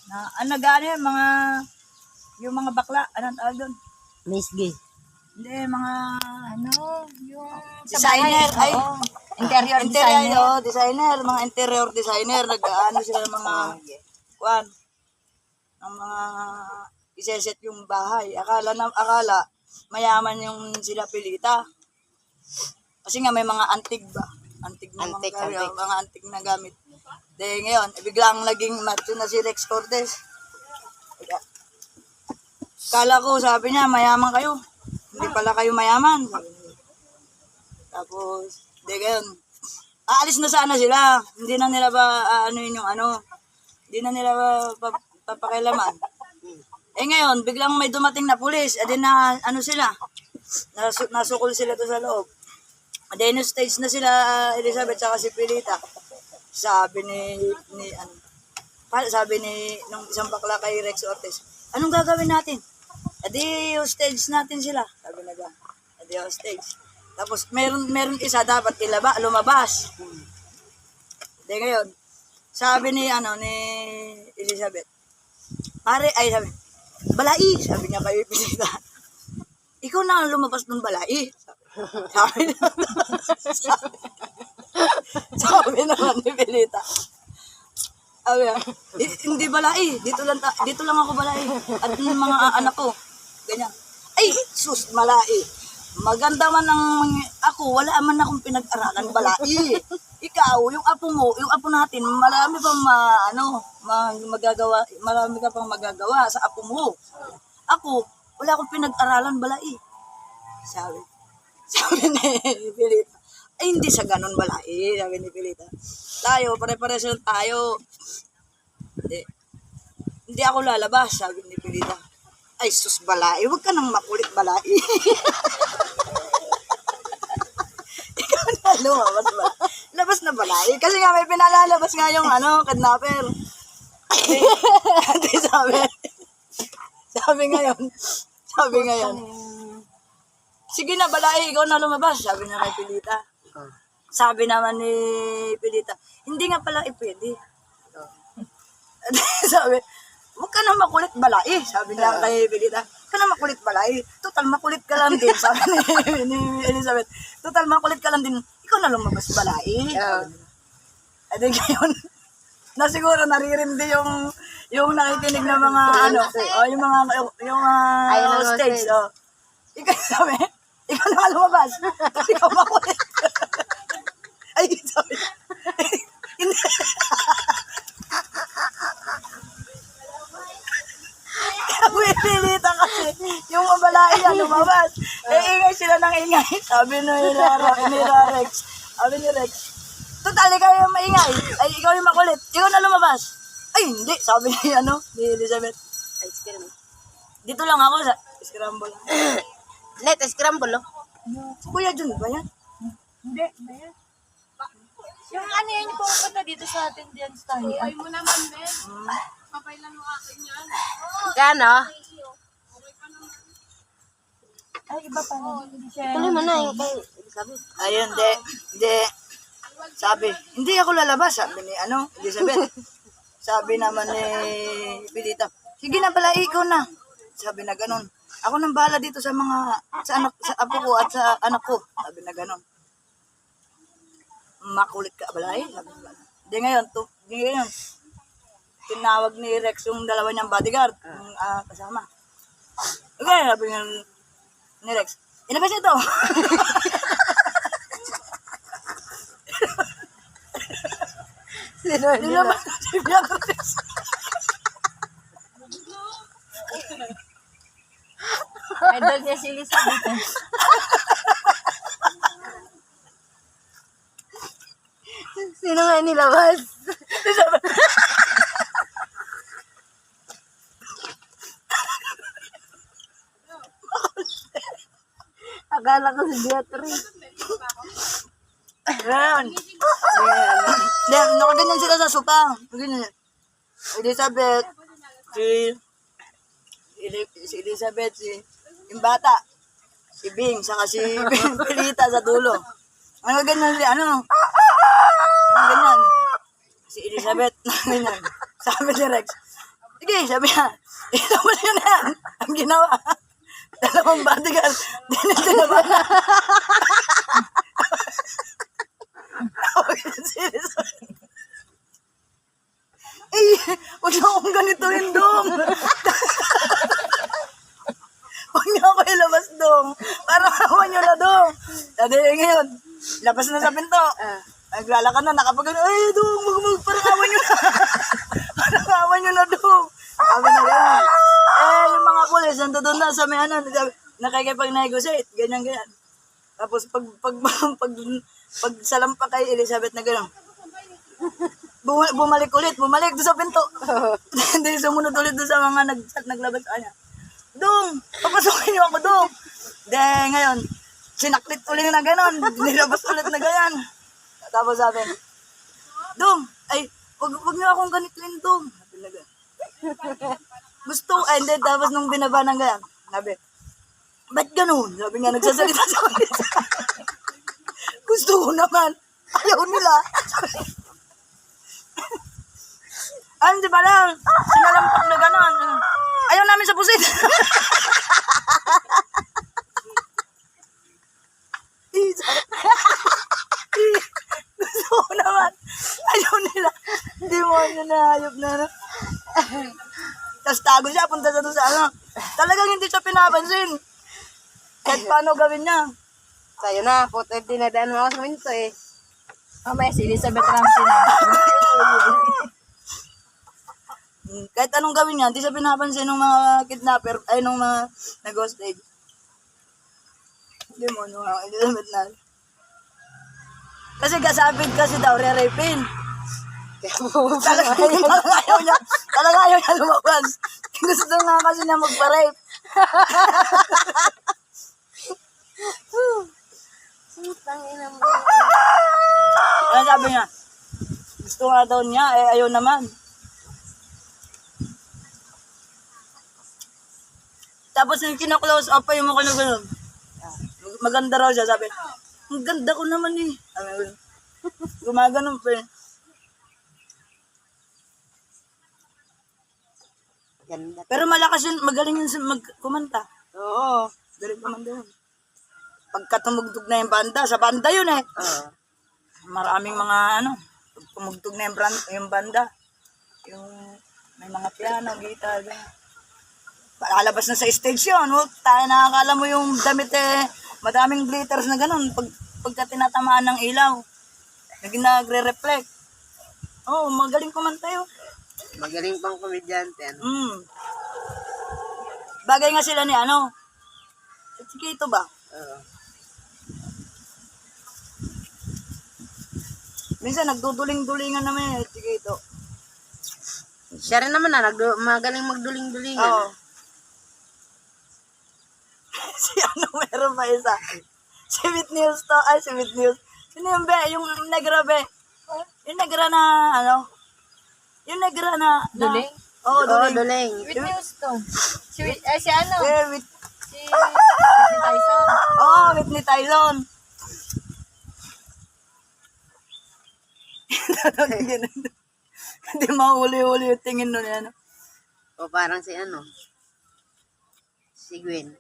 Na, gano'n yun, yung mga bakla, anong tawag doon? Misgi. Hindi, mga, yung sa Designer, bahay, ay. oo. Interior designer. Designer, mga interior designer, nag-ano sila ng mga, kuan, ng mga iseset yung bahay. Akala, mayaman yung sila Pilita. Kasi nga may mga antig ba? Antig na Antik, mga, antik. mga antig na gamit. De ngayon, biglang naging macho na si Rex Cortez. Kala ko, sabi niya, mayaman kayo. Hindi pala kayo mayaman. Sabi niya. Tapos, de ngayon, aalis na sana sila. Hindi na nila ba, hindi na nila ba papakilaman. Eh ngayon, biglang may dumating na pulis. Eh di na, sila, nasukol sila to sa loob. Then stage na sila, Elizabeth, saka si Pilita. Sabi sabi ni nung isang bakla kay Rex Ortiz, anong gagawin natin? Edi hostage natin sila. Sabi na ba? Edi hostage. Tapos meron isa dapat lumabas. Edi ngayon, sabi ni Elizabeth, sabi, balai, sabi niya kay Pilita. Ikaw na lumabas ng balai. Sabi naman ni Pilita. Sabi niya, hindi balai, dito lang ako balai. At yung mga anak ko, ganyan. Ay, sus, malai. Maganda man ako, wala man akong pinag-aralan balai. Ikaw, yung apo natin, marami ka pang magagawa sa apo mo. Ako, wala akong pinag-aralan balai. Sabi ni Pilita. Ay, hindi sa ganun balai, sabi ni Pilita. Tayo, pare-pares lang tayo. Hindi ako lalabas, sabi ni Pilita. Ay, sus balai, huwag ka nang makulit balai. Ikaw na lumabas ba? Labas na balai. Kasi nga may pinalalabas nga yung kidnapper. Hindi sabi ngayon, sige na balai, ikaw na lumabas, sabi na kay Pilita. Sabi naman ni Pilita, hindi nga pala pwede. Sabi, huwag ka na makulit balai, sabi niya kay Pilita. Huwag ka na makulit balai. Total, makulit ka lang din, sabi ni Elizabeth. Total, makulit ka lang din. Ikaw na lumabas balai. At ngayon, na siguro naririndi yung nakikinig ng mga yung stage. Ikaw sabi, ikaw na lumabas. Ikaw makulit. Ay, sabi. Hindi. Pilita kasi yung mabalai lumabas. Ingay sila ng ingay. Sabi ni Rex. Sabi ni Rex. Total, ikaw yung maingay. Ay, ikaw yung makulit. Ikaw na lumabas. Ay, hindi. Sabi ni Elizabeth. Ay, scramble. Dito lang ako sa scramble. Net, scramble, oh. Si Kuya Jun ba yan? Hindi, yan. Yung yan yung pupunta dito sa atin diyan sa tayo. Ay mo naman, Ben. Papay lang yung akin yan. Gano? Ay, iba pa na. Tuloy mo na yung kay Elizabeth. Ayun, hindi. Sabi, hindi ako lalabas, sabi ni Elizabeth. Sabi naman ni Pilita, sige na pala, ikaw na. Sabi na ganun. Ako nang bahala dito sa apo ko at sa anak ko. Sabi na ganun. Makulit ka balay. Sabi na ganun. Di ngayon, tinawag ni Rex yung dalawa niyang bodyguard, yung kasama. Okay, sabi ni Rex, inabas ito. Inabas si Beatrice. Idol niya si Elizabeth. Sino nga nilabas? Akala ko si Beatrice. Yan. Yan. Nakaganyan sila sa sopa. Ganyan. Elizabeth, si Elizabeth, yung bata, si Bing, saka si Pilita sa dulo. Nakaganyan sila, Nakaganyan. Si Elizabeth, nakaganyan. Sabi ni Rex, Sige, sabi niya, ilabas yun na yan. Ang ginawa, dalawang bodyguard, dinaba na. Huwag niyo akong ganituin, Dong. Huwag niyo ako ilabas, Dong. Para mahawa niyo na, Dong. Dati ngayon, labas na sa pinto. Naglalakad na, nakapagano, ay, Dong, parang awan niyo na. Parang awan niyo na, Dong. Sabi na gano'n. Yung mga pulis, nandun na sa may ano, nakikipag-negotiate, ganyan. Tapos pag salampa kay Elizabeth na gano'n, bumalik doon sa pinto. Hindi sumunod ulit doon sa mga naglabas sa kanya. Dong, papasukin niyo ako, Dong. Ngayon, sinaklit ulit na gano'n, nilabas ulit na ganyan. Tapos sabi, Dong, ay, wag niyo akong ganituin, Dong. Sabi na gano'n. Hindi, tapos nung binaba ng ganyan, sabi, ba't ganun? Sabi nga, nagsasalita sa kanila. Gusto ko naman. Ayaw nila. Di ba lang? Sinalampak na gano'n. Ayaw namin sa pusit. Gusto ko naman. Ayaw nila. Hindi mo na hayop na. Tapos tago siya, punta sa doon sa ano. Talagang hindi siya pinapansin. Kahit paano gawin niya. Sa'yo na, puto dinadaan mo ako sa minto eh. Mamaya si Elizabeth Ramsey na. Kahit anong gawin niya, hindi siya pinapansin ng mga kidnapper, ay ng mga nag-hostage. Hindi mo, Elizabeth na. Kasi kasabit kasi daw, re-rapin. Talagang ayaw niya lumabas. Gusto nga kasi niya magpa-rape. Tangina mo. Kaya sabi niya, gusto nga daw niya, ayaw naman. Tapos yung kina-close up pa yung mga gano'n. Maganda raw siya, sabi. Ang ganda ko naman eh. Gumaganon pa eh. Ganda. Pero malakas yun, magaling yun kumanta. Oo. Galing kumanta yun. Pagka tumugtog na yung banda, sa banda yun eh. Maraming mga pag tumugtog na yung banda. Yung may mga piano, guitar, alabas na sa stage yun. Tayo nakakala mo yung damit madaming glitters na ganun. Pagka tinatamaan ng ilaw, nagre-reflect. Magaling kumanta yun. Magaling pang komedyante. Bagay nga sila ni sige ito ba? Minsan nagduduling-dulingan naman sige ito. Siya rin naman magaling magduling-dulingan. Oo. Si meron pa isa. Si Whitney Houston, si Whitney Houston. Sino yung yung negra be? Yung negra na, yung negra na. Duling? Oo, duling. Duling. Whitney Houston. Si ano? Si Whitney Tyson. Whitney Tyson. Hindi mahuli-huli yung tingin nun yan. O parang si si Gwen.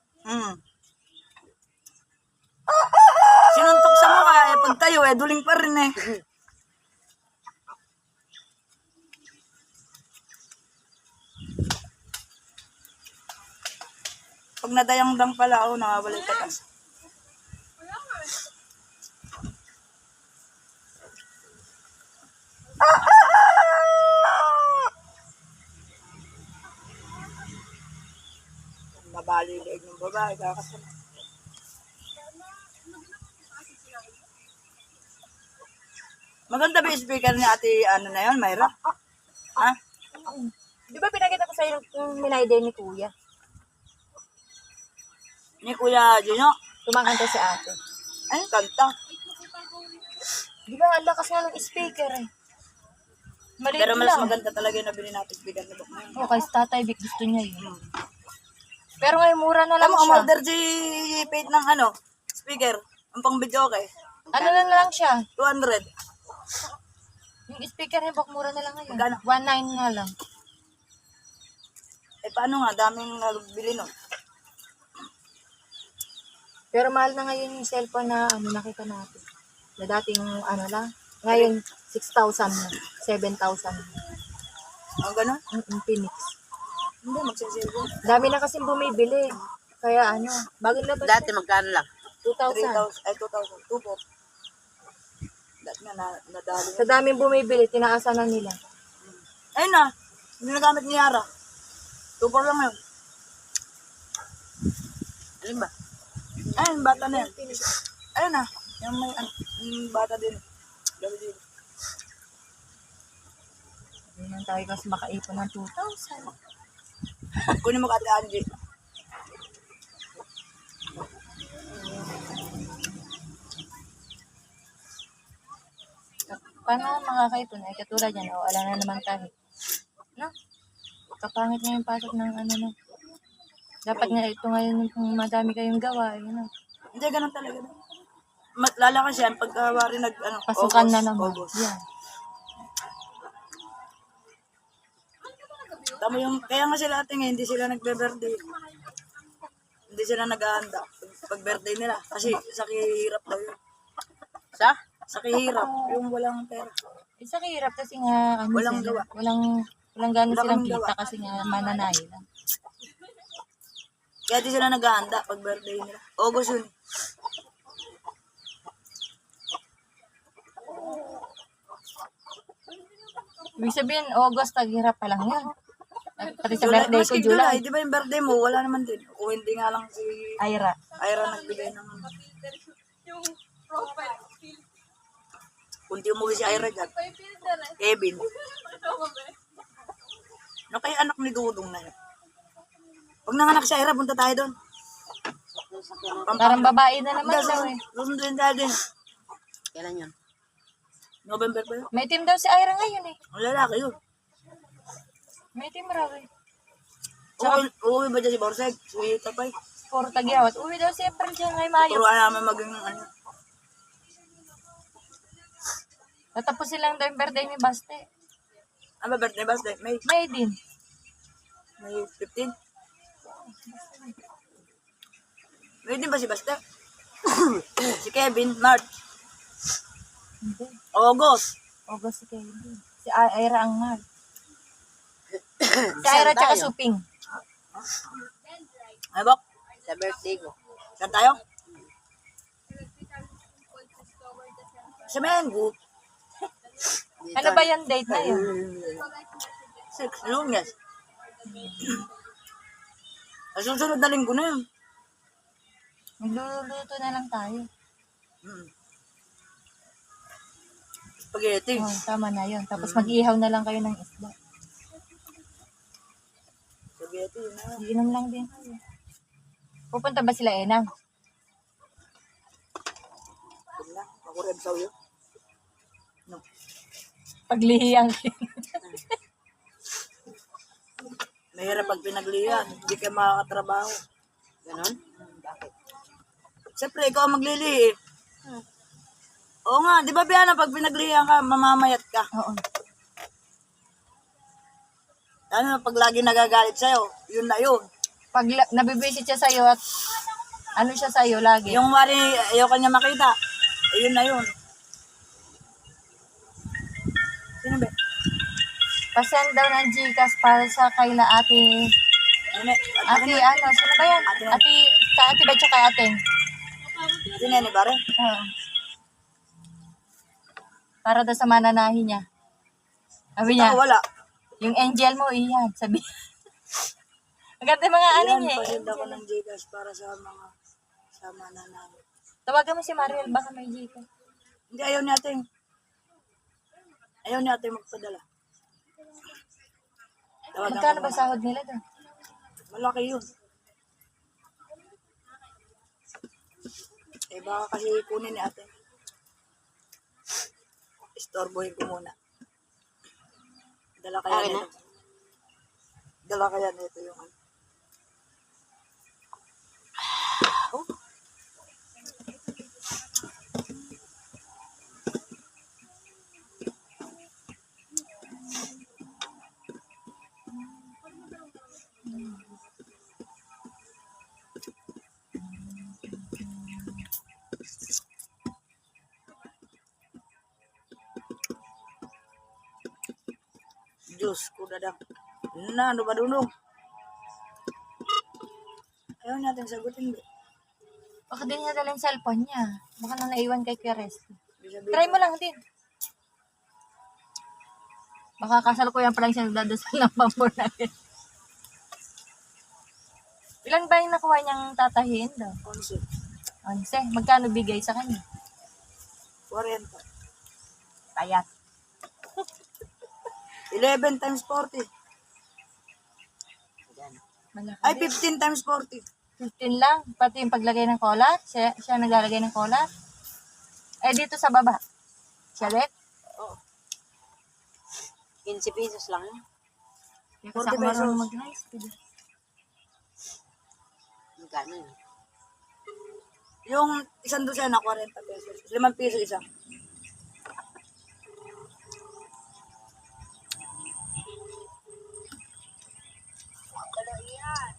Sinuntok sa mukha, pag tayo, duling pa rin eh. Pag nadayang-dang pala ako, nakabalik ka tas. Nabali yung leeg ng babae, kakasama. Maganda ba yung speaker ni ate, na yun, Mayra? Ha? Di ba pinakita ko sa'yo yung minayday ni Kuya? Ni Kuya Junyo? Tumakanta si ate. Ay, kanta. Di ba ang lakas nga ng speaker eh. Maliit Pero mas lang. maganda talaga yung nabili natin speaker ni Bok na yun. O, kay Tatay Vic gusto niya yun. Pero ngayon, mura na lang Alam mo, siya. umorder si Pate ng speaker. Ang pang video okay. Ano na lang siya? 200. Yung speaker ni Bok, mura na lang ngayon. Magkano? 1.9 nga lang. paano nga, daming nagbili nun. Pero mahal na ngayon yung cellphone na ano nakita natin. Na dating ano lang. Ngayon, 6,000 na. 7,000. Ang gano'n? Phoenix. Hindi, magsisilbon. Dami na kasing bumibili. Kaya ano, bagong labas Dati magkano lang? 2,000. 3,000, ay 2,000, 2,400. Dati nga, nadali. Sa daming bumibili, tinaasan na nila. Ayun na, hindi nagamit ni Yara. 2,400 lang yun. Alin ba? Ayun, bata na yan. Ayun na, yung may yung bata din. Gabi din. Hindi lang tayo kasi makaipon ng 2,000. Kunin mo ka Ate Angie. Paano makakaipon? Ay, katulad yan. O, alam na naman tayo. No? Kapangit nga yung pasok ng ano no. Dapat nga ito ngayon kung madami kayong gawa. Yun, no? Hindi, ganun talaga. Lalakas yan pagka wari Pasukan August, na naman. August. Yan. Tama yung, kaya nga sila ate ngayon, hindi sila nagbe-birthday. Hindi sila nag-aanda pag birthday nila. Kasi sa kahirap daw yun. Sa? Sa kahirap, yung walang pera. Isa kahirap kasi nga ano Walang sila, gawa. walang gano'n Wala silang kaming kita gawa. kasi nga mananayo lang. Kaya di sila nag-aanda pag birthday nila. August yun. Ibig sabihin, August, taghirap pa lang yan. Pati sa July, birthday ko, maski July. Di ba yung birthday mo, wala naman din. O hindi nga lang si Ira. Ira nagbigay ng Yung profile. kunti umuwi si Ira dyan. May filter eh. Kevin. Ano ba ba? No, kaya anak ni Dudong na yun. Pag nanganak si Ira, punta tayo doon. Parang babae na naman daw eh. Susunduin tayo din. Kailan yun? November pa yun. May team daw si Ira ngayon eh. Ang lalaki yun. May team raw eh. Uuwi ba dyan si Borseg? Si Tapay? Puro tagyawat. Uwi daw si April dyan ngayong Mayo. Turuan namin maging ano. Natapos silang daw yung birthday ni Baste. Ano ba birthday ba? May May din. 15. May din ba si Basta? Si Kevin, March, Hindi. August. August si Kevin. Si Ira ang mahal. Si Ira tsaka Suping. Ay, Bok? Sa birthday ko. Saan tayo? Sa Mengu. Ano ba yung date na yun? 6, Lunes. Sa susunod na linggo na yun. Magluluto na lang tayo. Spaghetti. Oh, tama na yun. Tapos mag-ihaw na lang kayo ng isda. Spaghetti, yun na. Iinom lang din kayo. Pupunta ba sila Enang? Yun na. Ako rin sa'yo. No. Paglihiyang. Mahirap pag pinaglihan. Hindi ka makakatrabaho. Ganon? Bakit? Siyempre, ikaw ang maglili eh. Oo nga, di ba Biana, pag pinaglihan ka, mamamayat ka. Oo. Ano, pag lagi nagagalit sa'yo, yun na yun. Pag nabibisit siya sa'yo at ano siya sa'yo lagi. Yung wari, ayaw ka niya makita, yun na yun. Sino ba? Pasend daw ng Gcash para sa kaila ate. Nene, Ate ano, sino ba yan? Ate. Ate ba tsaka ate? Si Nene Bare? Oo. Para daw sa mananahi niya. Sabi niya, Ako wala. yung angel mo, iyan. Sabi. Maganda yung mga ano Yan, niya eh. pasend ako ng Gcash para sa mga sama na namin. Tawagan mo si Mariel, baka may Gcash. Hindi, ayaw natin. Ayaw natin magpadala. Tawagan Magkano ko ba na. sahod nila doon? Malaki yun. Eh, baka kasi kunin ni ate. Istorbohin ko muna. Dala kaya Akin na? nito. Dala kaya nito yung ano. Diyos ko, dadang. Ano ba dunong? Ayaw natin sagutin. Be. Baka din niya dala yung cellphone niya. Baka na naiwan kay Kuya Resty. Ibig sabihin, Try mo lang din. Baka kasal ko yan pala siya nagdadasal ng pambor na yun. Ilan ba yung nakuha niyang tatahin daw? 11. 11. Magkano bigay sa kanya? 40. Payat. 11 times 40. Ayan. Malaki. Ay, 15 times 40. 15 lang. Pati yung paglagay ng kolat. Siya naglalagay ng kolat. Eh, dito sa baba. Siya rin. Oo. 15 pesos lang yun. Kasi 40 ako marunong pesos. mag-high speed. Magkano yun? Yung isang dosena, 40 pesos. 5 piso isa.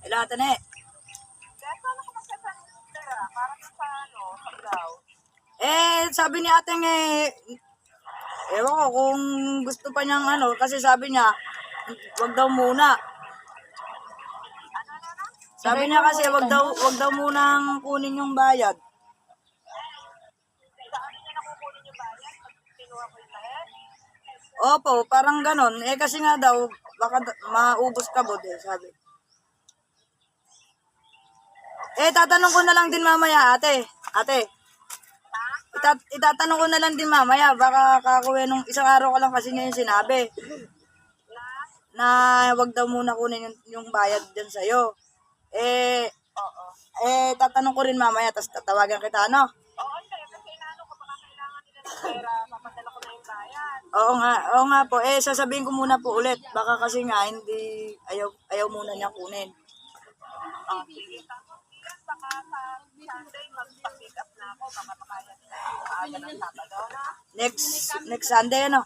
Lahat na eh. Sabi ni ating ewan ko kung gusto pa niyang kasi sabi niya, wag daw muna. Sabi niya kasi wag daw munang kunin yung bayad. Opo, parang ganon. Kasi nga daw, baka maubos ka bod sabi. Tatanong ko na lang din mamaya, ate. Ate. Itatanong ko na lang din mamaya, baka kakuha nung isang araw ko lang kasi niya yung sinabi. Na wag daw muna kunin yung bayad din sa'yo. Tatanong ko rin mamaya, tapos tatawagan kita, ano? Oo nga po. Sasabihin ko muna po ulit. Baka kasi nga, hindi, ayaw muna niya kunin. Next Sunday, ano?